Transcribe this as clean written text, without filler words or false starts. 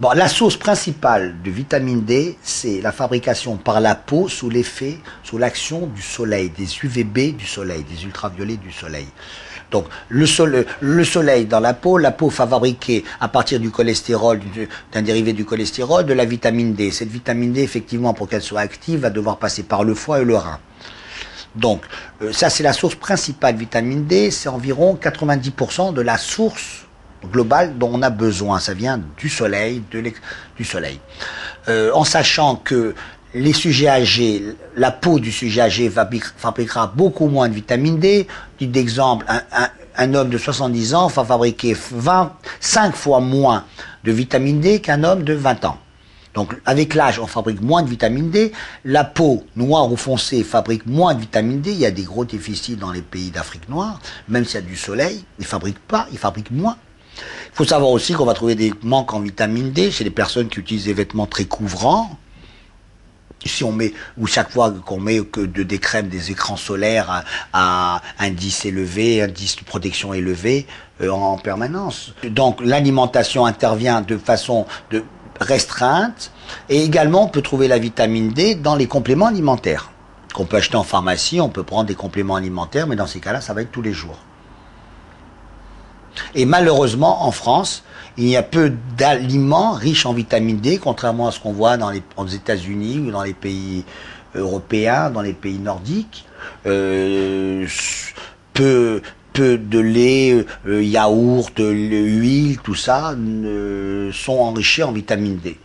Bon, la source principale de vitamine D, c'est la fabrication par la peau sous l'effet, sous l'action du soleil, des UVB du soleil, des ultraviolets du soleil. Donc, le soleil dans la peau va fabriquer à partir du cholestérol, d'un dérivé du cholestérol, de la vitamine D. Cette vitamine D, effectivement, pour qu'elle soit active, va devoir passer par le foie et le rein. Donc, ça, c'est la source principale de vitamine D, c'est environ 90% de la source globale dont on a besoin. Ça vient du soleil, du soleil. En sachant que les sujets âgés, la peau du sujet âgé fabriquera beaucoup moins de vitamine D. Dit d'exemple, un homme de 70 ans va fabriquer 5 fois moins de vitamine D qu'un homme de 20 ans. Donc, avec l'âge, on fabrique moins de vitamine D. La peau noire ou foncée fabrique moins de vitamine D. Il y a des gros déficits dans les pays d'Afrique noire. Même s'il y a du soleil, ils ne fabriquent pas, ils fabriquent moins. Il faut savoir aussi qu'on va trouver des manques en vitamine D chez les personnes qui utilisent des vêtements très couvrants. Si on met, ou chaque fois qu'on met que des crèmes, des écrans solaires à indice élevé, indice de protection élevé en permanence. Donc l'alimentation intervient de façon restreinte, et également on peut trouver la vitamine D dans les compléments alimentaires qu'on peut acheter en pharmacie. On peut prendre des compléments alimentaires, mais dans ces cas-là, ça va être tous les jours. Et malheureusement, en France, il y a peu d'aliments riches en vitamine D, contrairement à ce qu'on voit aux États-Unis ou dans les pays européens, dans les pays nordiques. Peu de lait, yaourt, huile, tout ça sont enrichis en vitamine D.